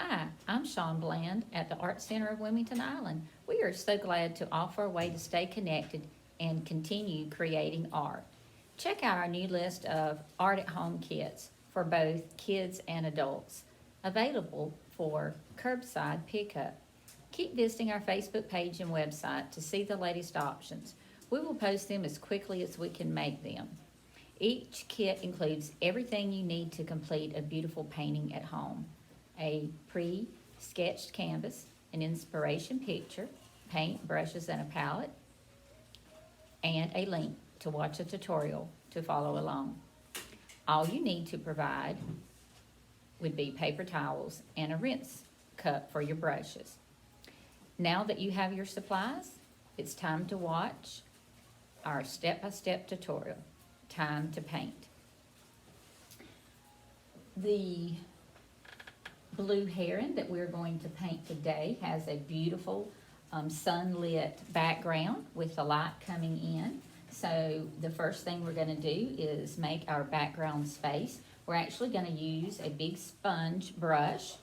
Hi, I'm Shawn Bland at the Art Center of Wilmington Island. We are so glad to offer a way to stay connected and continue creating art. Check out our new list of art at home kits for both kids and adults, available for curbside pickup. Keep visiting our Facebook page and website to see the latest options. We will post them as quickly as we can make them. Each kit includes everything you need to complete a beautiful painting at home: a pre-sketched canvas, an inspiration picture, paint, brushes, and a palette, and a link to watch a tutorial to follow along. All you need to provide would be paper towels and a rinse cup for your brushes. Now that you have your supplies, it's time to watch our step-by-step tutorial. Time to paint. The blue heron that we're going to paint today has a beautiful sunlit background with the light coming in. So the first thing we're going to do is make our background space. We're actually going to use a big sponge brush.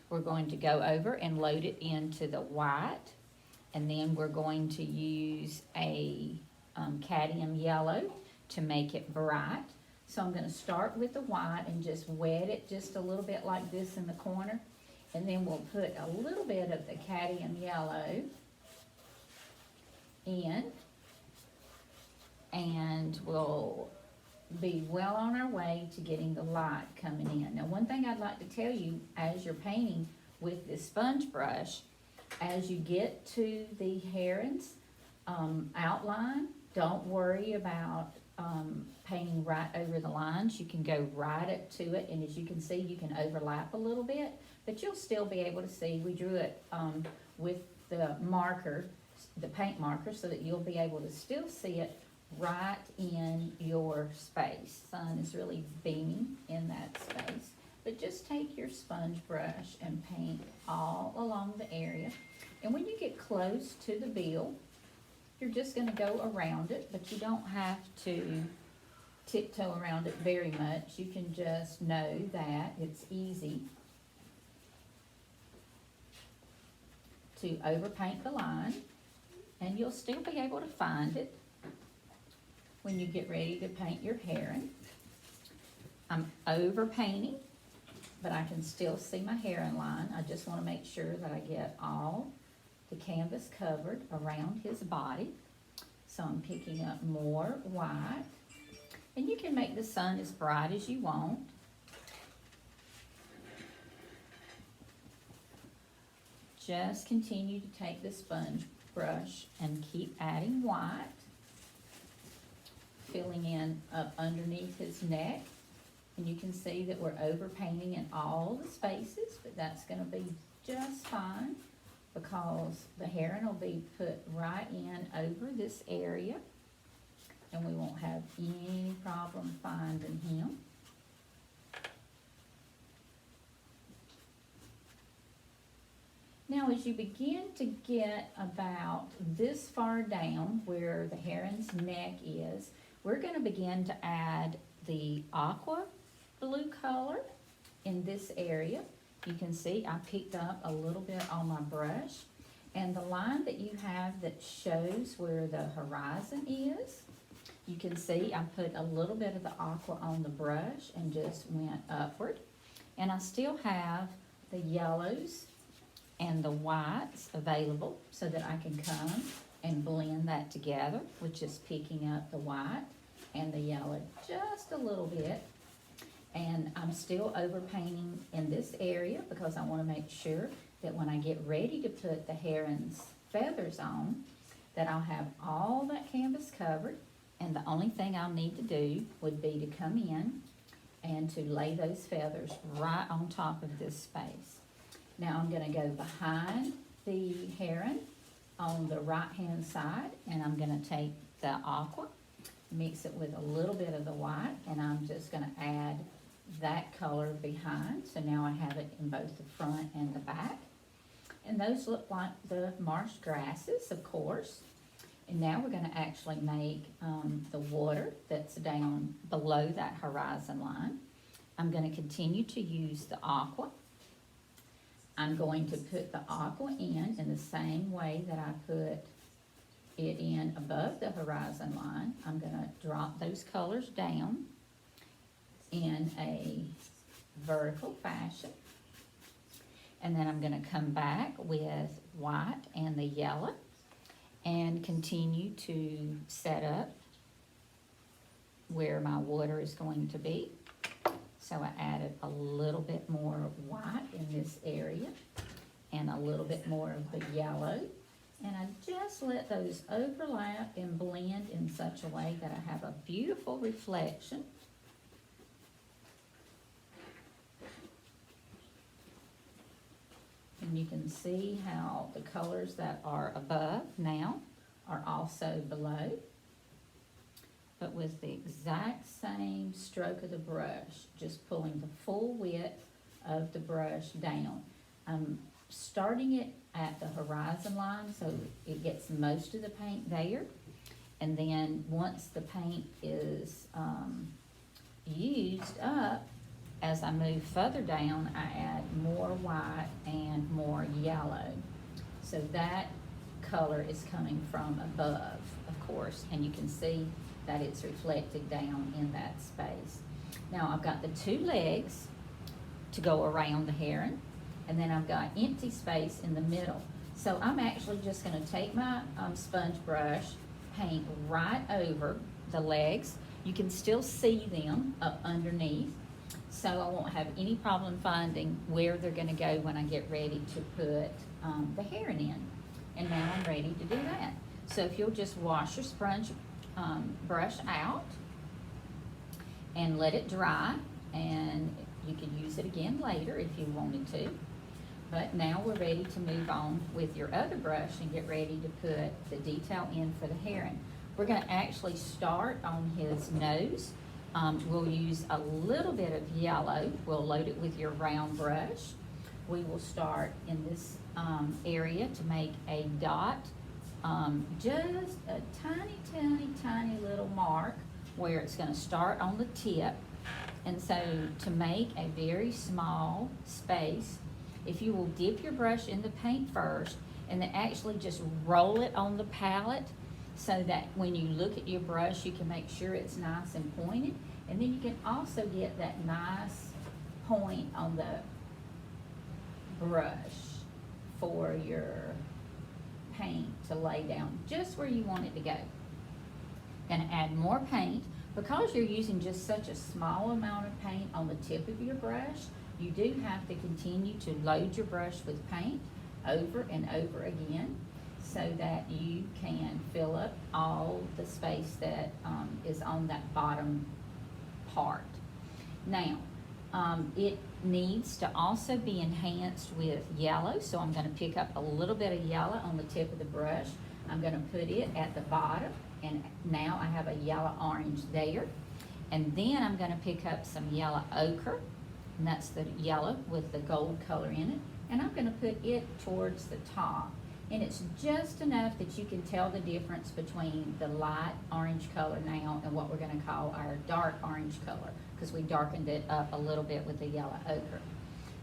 We're going to go over and load it into the white, and then we're going to use a cadmium yellow to make it bright. So I'm going to start with the white and just wet it just a little bit like this in the corner, and then we'll put a little bit of the cadmium yellow in, and we'll be well on our way to getting the light coming in. Now, one thing I'd like to tell you, as you're painting with this sponge brush, as you get to the heron's outline, don't worry about painting right over the lines. You can go right up to it, and as you can see, you can overlap a little bit, but you'll still be able to see. We drew it with the marker, the paint marker, so that you'll be able to still see it right in your space. Sun is really beaming in that space. But just take your sponge brush and paint all along the area. And when you get close to the bill, you're just going to go around it, but you don't have to tiptoe around it very much. You can just know that it's easy to overpaint the line, and you'll still be able to find it when you get ready to paint your heron. I'm overpainting, but I can still see my heron line. I just want to make sure that I get all the canvas covered around his body. So I'm picking up more white, and you can make the sun as bright as you want. Just continue to take the sponge brush and keep adding white, filling in up underneath his neck. And you can see that we're overpainting in all the spaces, but that's going to be just fine, because the heron will be put right in over this area, and we won't have any problem finding him. Now, as you begin to get about this far down where the heron's neck is, we're going to begin to add the aqua blue color in this area. You can see I picked up a little bit on my brush, and the line that you have that shows where the horizon is, you can see I put a little bit of the aqua on the brush and just went upward. And I still have the yellows and the whites available so that I can come and blend that together with just picking up the white and the yellow just a little bit. And I'm still overpainting in this area because I want to make sure that when I get ready to put the heron's feathers on, that I'll have all that canvas covered, and the only thing I'll need to do would be to come in and to lay those feathers right on top of this space. Now I'm going to go behind the heron on the right hand side, and I'm going to take the aqua, mix it with a little bit of the white, and I'm just going to add that color behind. So now I have it in both the front and the back. And those look like the marsh grasses, of course. And now we're going to actually make the water that's down below that horizon line. I'm going to continue to use the aqua. I'm going to put the aqua in the same way that I put it in above the horizon line. I'm gonna drop those colors down in a vertical fashion. And then I'm gonna come back with white and the yellow and continue to set up where my water is going to be. So I added a little bit more of white in this area and a little bit more of the yellow. And I just let those overlap and blend in such a way that I have a beautiful reflection. And you can see how the colors that are above now are also below, but with the exact same stroke of the brush, just pulling the full width of the brush down. I'm starting it at the horizon line so it gets most of the paint there, and then once the paint is used up, as I move further down, I add more white and more yellow. So that color is coming from above, of course, and you can see that it's reflected down in that space. Now I've got the two legs to go around the heron, and then I've got empty space in the middle. So I'm actually just gonna take my sponge brush, paint right over the legs. You can still see them up underneath, so I won't have any problem finding where they're gonna go when I get ready to put the heron in. And now I'm ready to do that. So if you'll just wash your sponge brush out and let it dry, and you can use it again later if you wanted to. But now we're ready to move on with your other brush and get ready to put the detail in for the heron. We're gonna actually start on his nose. We'll use a little bit of yellow. We'll load it with your round brush. We will start in this area to make a dot, just a tiny little mark where it's gonna start on the tip. And so to make a very small space, if you will dip your brush in the paint first and then actually just roll it on the palette so that when you look at your brush, you can make sure it's nice and pointed. And then you can also get that nice point on the brush for your paint to lay down just where you want it to go. Gonna add more paint. Because you're using just such a small amount of paint on the tip of your brush, you do have to continue to load your brush with paint over and over again so that you can fill up all the space that is on that bottom part. Now, it needs to also be enhanced with yellow, so I'm gonna pick up a little bit of yellow on the tip of the brush. I'm gonna put it at the bottom, and now I have a yellow orange there. And then I'm gonna pick up some yellow ochre, and that's the yellow with the gold color in it, and I'm gonna put it towards the top. And it's just enough that you can tell the difference between the light orange color now and what we're gonna call our dark orange color, because we darkened it up a little bit with the yellow ochre.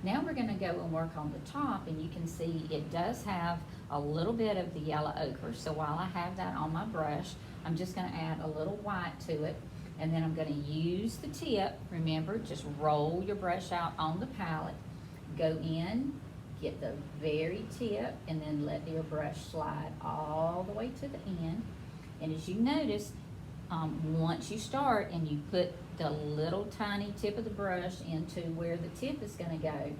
Now we're gonna go and work on the top, and you can see it does have a little bit of the yellow ochre. So while I have that on my brush, I'm just gonna add a little white to it, and then I'm gonna use the tip. Remember, just roll your brush out on the palette, go in, get the very tip, and then let your brush slide all the way to the end. And as you notice, once you start and you put the little tiny tip of the brush into where the tip is gonna go,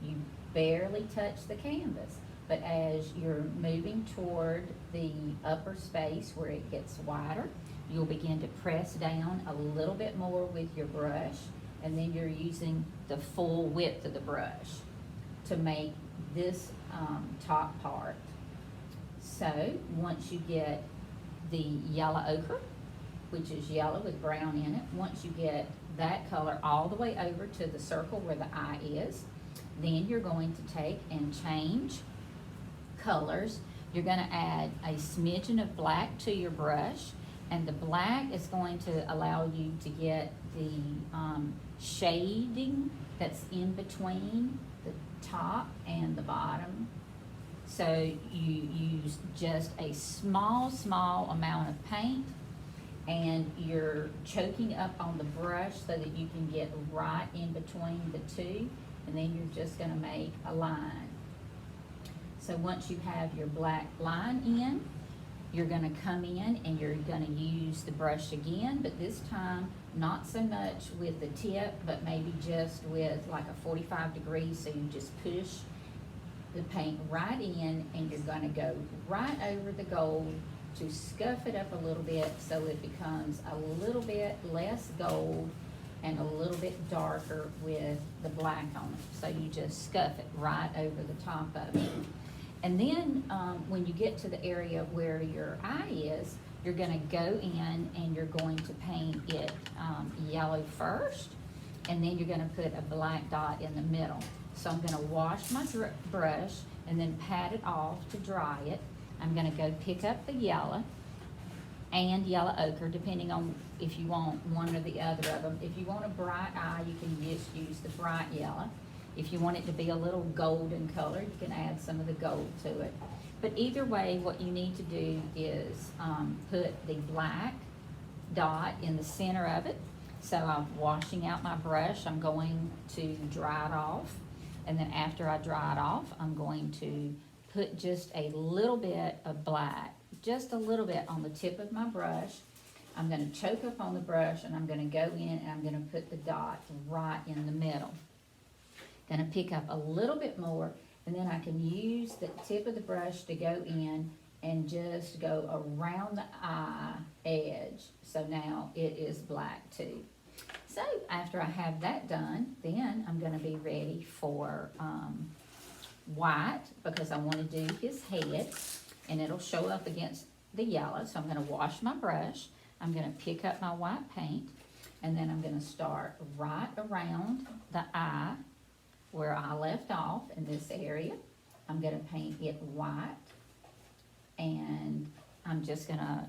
you barely touch the canvas. But as you're moving toward the upper space where it gets wider, you'll begin to press down a little bit more with your brush, and then you're using the full width of the brush to make this top part. So once you get the yellow ochre, which is yellow with brown in it, once you get that color all the way over to the circle where the eye is, then you're going to take and change colors. You're going to add a smidgen of black to your brush, and the black is going to allow you to get the shading that's in between the top and the bottom. So you use just a small amount of paint, and you're choking up on the brush so that you can get right in between the two, and then you're just gonna make a line. So once you have your black line in, you're gonna come in and you're gonna use the brush again, but this time not so much with the tip, but maybe just with like a 45 degrees, so you just push the paint right in, and you're gonna go right over the gold to scuff it up a little bit so it becomes a little bit less gold and a little bit darker with the black on it. So you just scuff it right over the top of it. And then when you get to the area where your eye is, you're gonna go in and you're going to paint it yellow first, and then you're gonna put a black dot in the middle. So I'm gonna wash my brush and then pat it off to dry it. I'm gonna go pick up the yellow and yellow ochre, depending on if you want one or the other of them. If you want a bright eye, you can just use the bright yellow. If you want it to be a little golden color, you can add some of the gold to it. But either way, what you need to do is put the black dot in the center of it. So I'm washing out my brush. I'm going to dry it off. And then after I dry it off, I'm going to put just a little bit of black, just a little bit on the tip of my brush. I'm gonna choke up on the brush, and I'm gonna go in and I'm gonna put the dot right in the middle. Gonna pick up a little bit more, and then I can use the tip of the brush to go in and just go around the eye edge. So now it is black too. So after I have that done, then I'm gonna be ready for white, because I want to do his head, and it'll show up against the yellow. So I'm going to wash my brush, I'm going to pick up my white paint, and then I'm going to start right around the eye where I left off in this area. I'm going to paint it white, and I'm just going to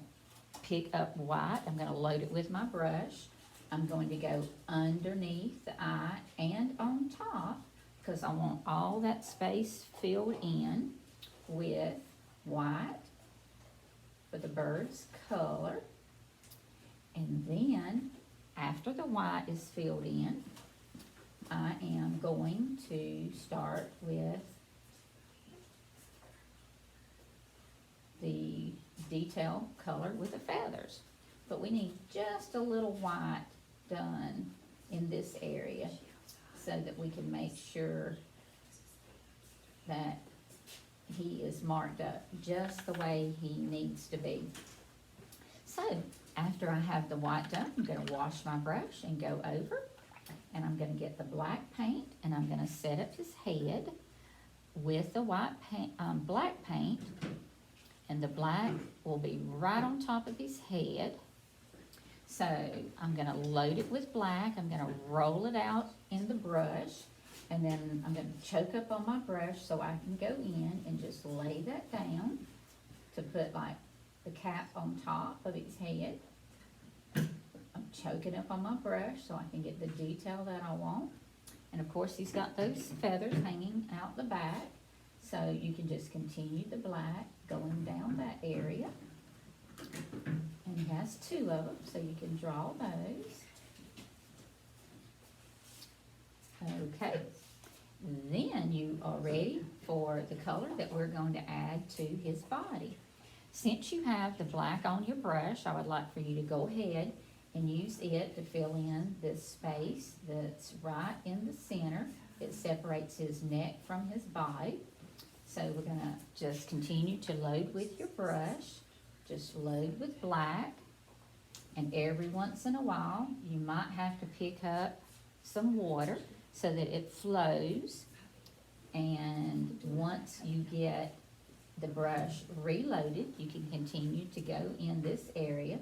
pick up white. I'm going to load it with my brush. I'm going to go underneath the eye and on top, because I want all that space filled in with white for the bird's color. And then after the white is filled in, I am going to start with the detail color with the feathers. But we need just a little white done in this area, so that we can make sure that he is marked up just the way he needs to be. So after I have the white done, I'm going to wash my brush and go over, and I'm going to get the black paint, and I'm going to set up his head with the white paint, black paint, and the black will be right on top of his head. So I'm gonna load it with black, I'm gonna roll it out in the brush, and then I'm gonna choke up on my brush so I can go in and just lay that down to put like the cap on top of his head. I'm choking up on my brush so I can get the detail that I want. And of course he's got those feathers hanging out the back, so you can just continue the black going down that area. And he has two of them, so you can draw those. Okay, then you are ready for the color that we're going to add to his body. Since you have the black on your brush, I would like for you to go ahead and use it to fill in this space that's right in the center. It separates his neck from his body. So we're gonna just continue to load with your brush. Just load with black, and every once in a while you might have to pick up some water so that it flows. And once you get the brush reloaded, you can continue to go in this area.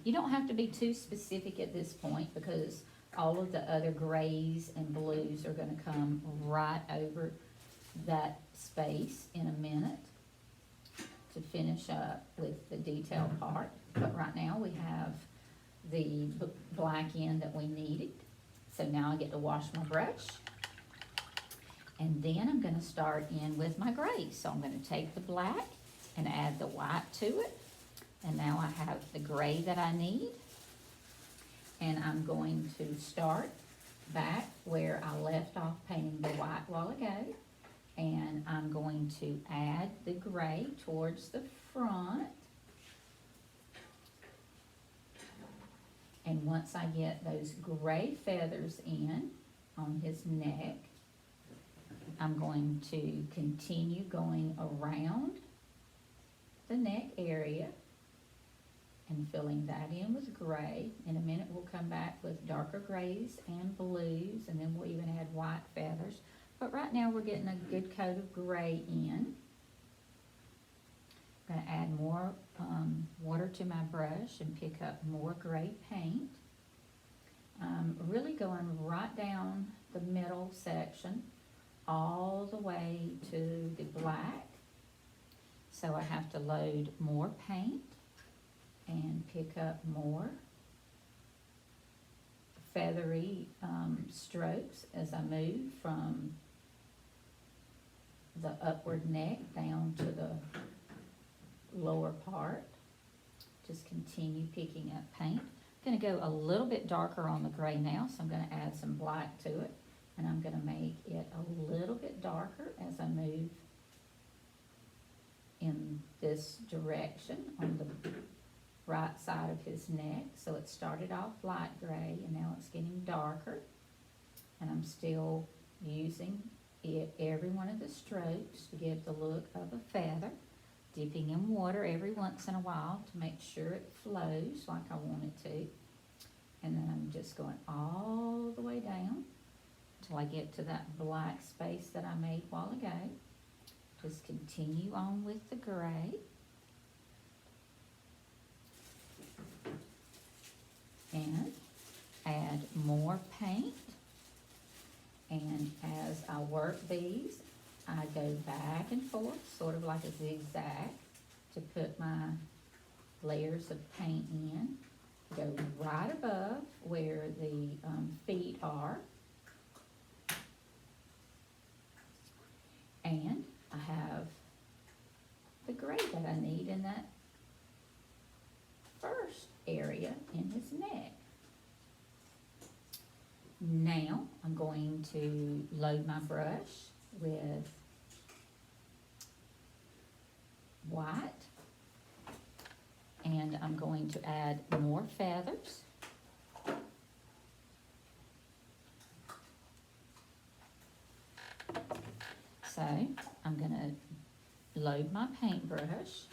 You don't have to be too specific at this point, because all of the other grays and blues are going to come right over that space in a minute to finish up with the detail part. But right now we have the black end that we needed. So now I get to wash my brush. And then I'm gonna start in with my gray. So I'm gonna take the black and add the white to it. And now I have the gray that I need. And I'm going to start back where I left off painting the white a while ago. And I'm going to add the gray towards the front. And once I get those gray feathers in on his neck, I'm going to continue going around the neck area and filling that in with gray. In a minute we'll come back with darker grays and blues, and then we'll even add white feathers. But right now we're getting a good coat of gray in. I'm going to add more water to my brush and pick up more gray paint. Really going right down the middle section all the way to the black. So I have to load more paint and pick up more feathery strokes as I move from the upward neck down to the lower part. Just continue picking up paint. I'm going to go a little bit darker on the gray now, so I'm going to add some black to it, and I'm going to make it a little bit darker as I move in this direction on the right side of his neck. So it started off light gray and now it's getting darker, and I'm still using every one of the strokes to give the look of a feather, dipping in water every once in a while to make sure it flows like I want it to. And then I'm just going all the way down until I get to that black space that I made a while ago. Just continue on with the gray. And add more paint. And as I work these, I go back and forth, sort of like a zigzag, to put my layers of paint in. Go right above where the feet are. And I have the gray that I need in that first area in his neck. Now I'm going to load my brush with white, and I'm going to add more feathers. So I'm going to load my paintbrush,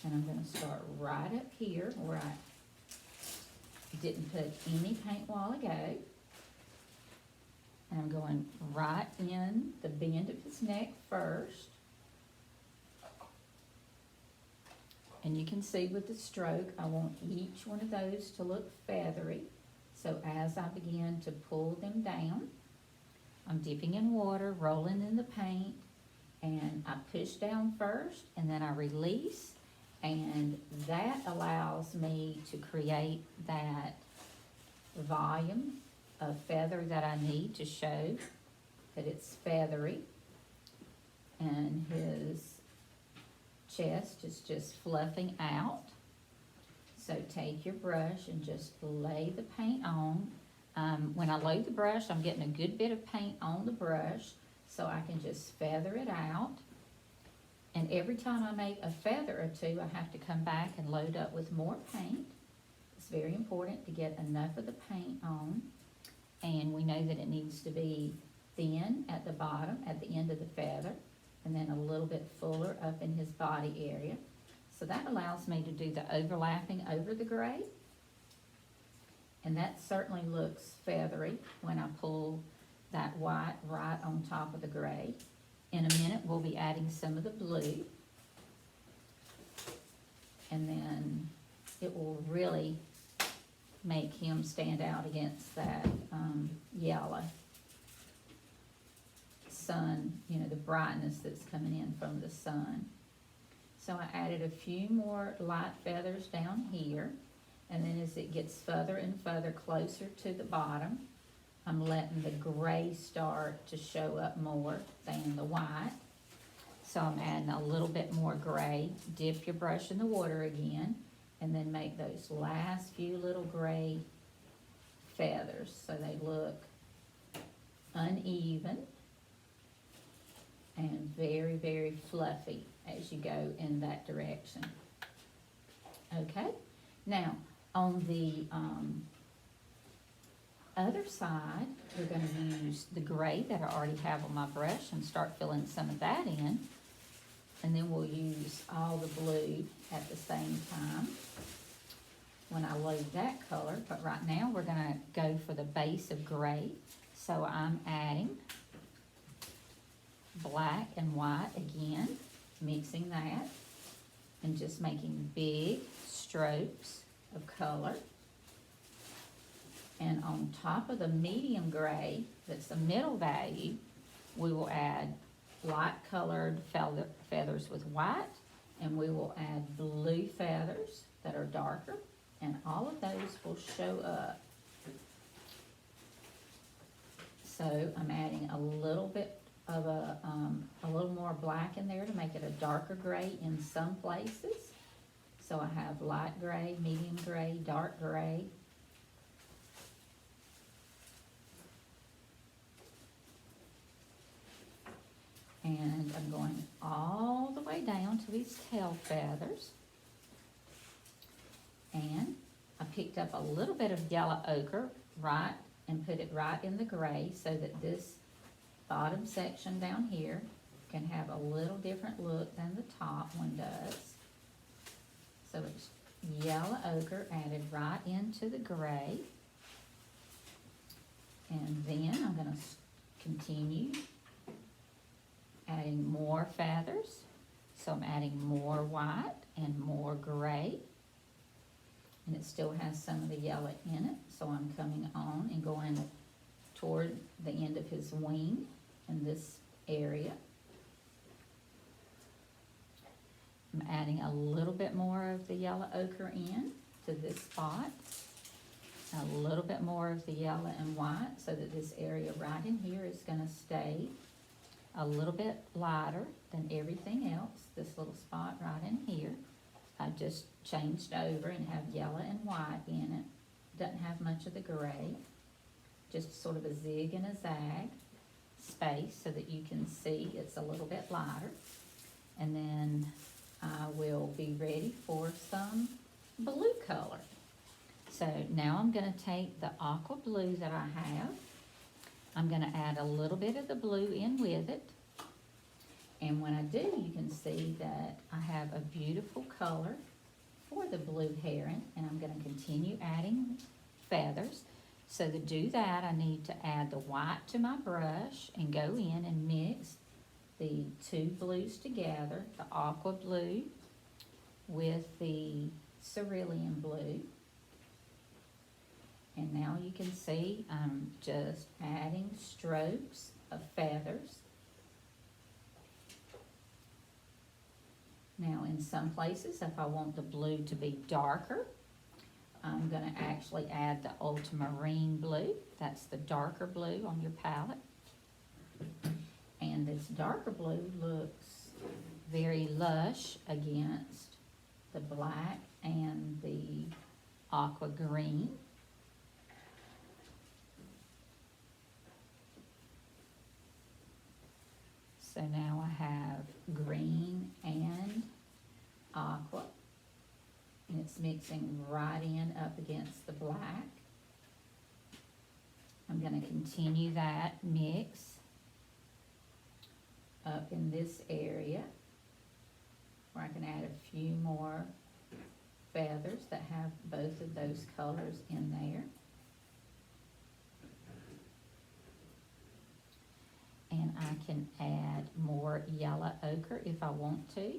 and I'm going to start right up here where I didn't put any paint a while ago. And I'm going right in the bend of his neck first. And you can see with the stroke, I want each one of those to look feathery. So as I begin to pull them down, I'm dipping in water, rolling in the paint, and I push down first, and then I release, and that allows me to create that volume of feather that I need to show that it's feathery. And his chest is just fluffing out. So take your brush and just lay the paint on. When I load the brush, I'm getting a good bit of paint on the brush, so I can just feather it out. And every time I make a feather or two, I have to come back and load up with more paint. It's very important to get enough of the paint on. And we know that it needs to be thin at the bottom, at the end of the feather, and then a little bit fuller up in his body area. So that allows me to do the overlapping over the gray. And that certainly looks feathery when I pull that white right on top of the gray. In a minute, we'll be adding some of the blue. And then it will really make him stand out against that yellow sun, you know, the brightness that's coming in from the sun. So I added a few more light feathers down here, and then as it gets further and further closer to the bottom, I'm letting the gray start to show up more than the white. So I'm adding a little bit more gray. Dip your brush in the water again, and then make those last few little gray feathers so they look uneven and very, very fluffy as you go in that direction. Okay, now on the other side, we're going to use the gray that I already have on my brush and start filling some of that in. And then we'll use all the blue at the same time when I load that color. But right now we're going to go for the base of gray. So I'm adding black and white again, mixing that and just making big strokes of color. And on top of the medium gray, that's the middle value, we will add light colored feathers with white, and we will add blue feathers that are darker, and all of those will show up. So I'm adding a little bit of a little more black in there to make it a darker gray in some places. So I have light gray, medium gray, dark gray. And I'm going all the way down to these tail feathers. And I picked up a little bit of yellow ochre and put it right in the gray so that this bottom section down here can have a little different look than the top one does. So it's yellow ochre added right into the gray. And then I'm going to continue adding more feathers. So I'm adding more white and more gray. And it still has some of the yellow in it. So I'm coming on and going toward the end of his wing in this area. I'm adding a little bit more of the yellow ochre in to this spot. A little bit more of the yellow and white so that this area right in here is going to stay a little bit lighter than everything else. This little spot right in here, I just changed over and have yellow and white in it. Doesn't have much of the gray, just sort of a zig and a zag space so that you can see it's a little bit lighter. And then I will be ready for some blue color. So now I'm going to take the aqua blue that I have. I'm going to add a little bit of the blue in with it. And when I do, you can see that I have a beautiful color for the blue heron. And I'm going to continue adding feathers. So to do that, I need to add the white to my brush and go in and mix the two blues together, the aqua blue with the cerulean blue. And now you can see I'm just adding strokes of feathers. Now in some places, if I want the blue to be darker, I'm going to actually add the ultramarine blue. That's the darker blue on your palette. And this darker blue looks very lush against the black and the aqua green. So now I have green and aqua, and it's mixing right in up against the black. I'm going to continue that mix up in this area where I can add a few more feathers that have both of those colors in there. And I can add more yellow ochre if I want to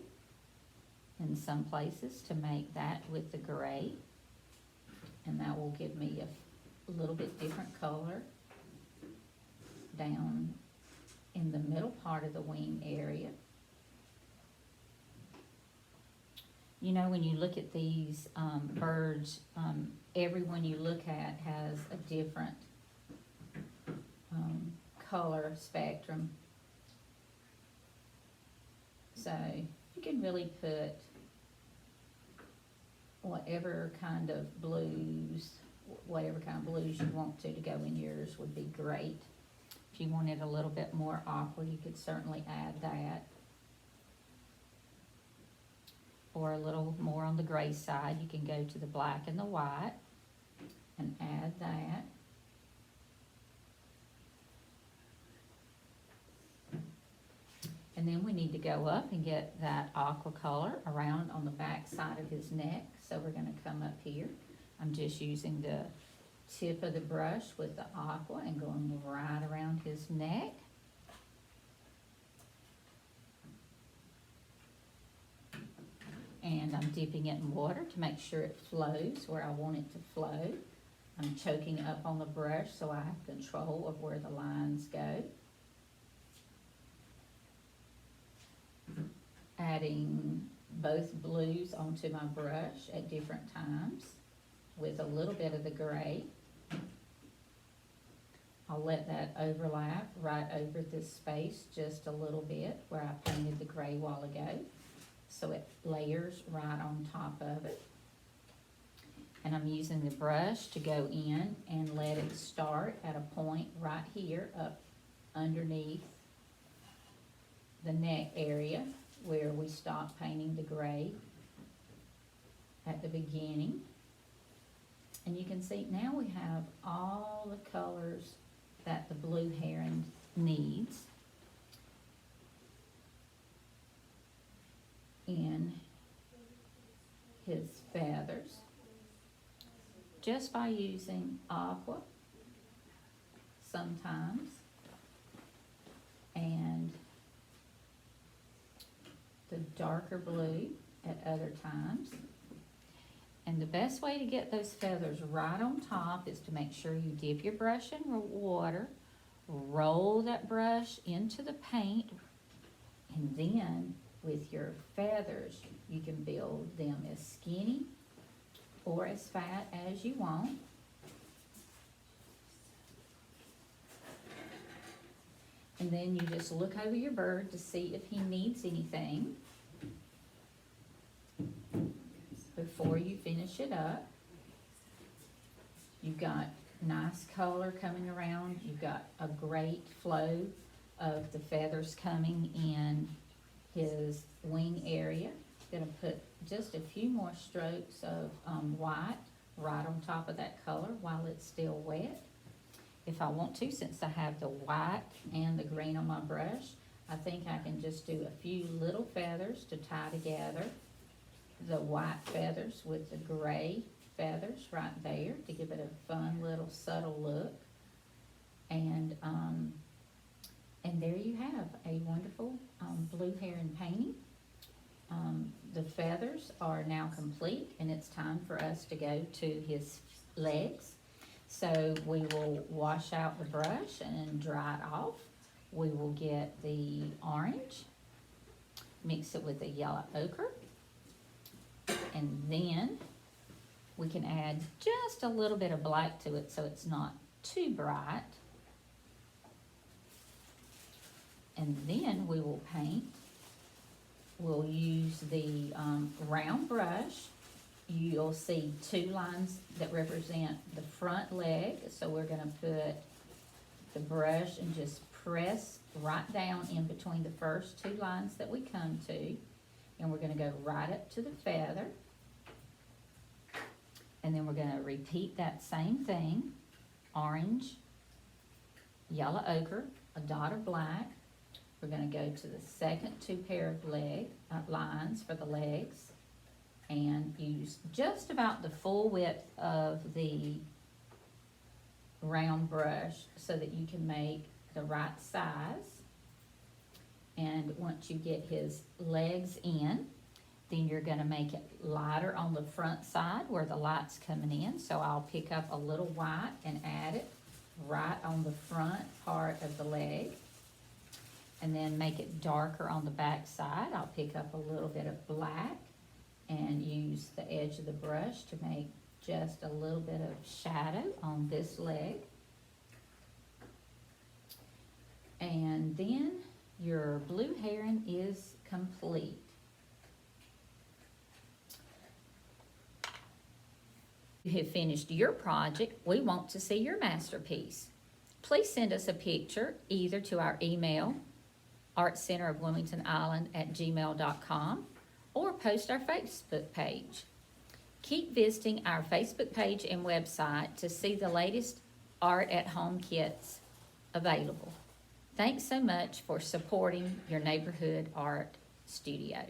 in some places to make that with the gray. And that will give me a little bit different color down in the middle part of the wing area. You know, when you look at these birds, every one you look at has a different color spectrum. So you can really put whatever kind of blues you want to go in yours would be great. If you wanted a little bit more aqua, you could certainly add that. Or a little more on the gray side, you can go to the black and the white and add that. And then we need to go up and get that aqua color around on the back side of his neck. So we're gonna come up here. I'm just using the tip of the brush with the aqua and going right around his neck. And I'm dipping it in water to make sure it flows where I want it to flow. I'm choking up on the brush so I have control of where the lines go. Adding both blues onto my brush at different times with a little bit of the gray. I'll let that overlap right over this space just a little bit where I painted the gray a while ago, so it layers right on top of it. And I'm using the brush to go in and let it start at a point right here up underneath the neck area where we stopped painting the gray at the beginning. And you can see now we have all the colors that the blue heron needs in his feathers just by using aqua sometimes and the darker blue at other times. And the best way to get those feathers right on top is to make sure you dip your brush in water, roll that brush into the paint, and then with your feathers, you can build them as skinny or as fat as you want. And then you just look over your bird to see if he needs anything before you finish it up. You've got nice color coming around. You've got a great flow of the feathers coming in his wing area. Gonna put just a few more strokes of white right on top of that color while it's still wet. If I want to, since I have the white and the green on my brush, I think I can just do a few little feathers to tie together the white feathers with the gray feathers right there to give it a fun little subtle look. And there you have a wonderful blue heron painting. The feathers are now complete and it's time for us to go to his legs. So we will wash out the brush and dry it off. We will get the orange, mix it with the yellow ochre, and then we can add just a little bit of black to it so it's not too bright. And then we will paint. We'll use the round brush. You'll see two lines that represent the front leg. So we're gonna put the brush and just press right down in between the first two lines that we come to. And we're gonna go right up to the feather. And then we're gonna repeat that same thing. Orange, yellow ochre, a dot of black. We're gonna go to the second two pair of lines for the legs and use just about the full width of the round brush so that you can make the right size. And once you get his legs in, then you're gonna make it lighter on the front side where the light's coming in. So I'll pick up a little white and add it right on the front part of the leg. And then make it darker on the back side. I'll pick up a little bit of black and use the edge of the brush to make just a little bit of shadow on this leg. And then your blue heron is complete. You have finished your project. We want to see your masterpiece. Please send us a picture either to our email, artcenterofwilmingtonisland@gmail.com, or post our Facebook page. Keep visiting our Facebook page and website to see the latest art at home kits available. Thanks so much for supporting your neighborhood art studio.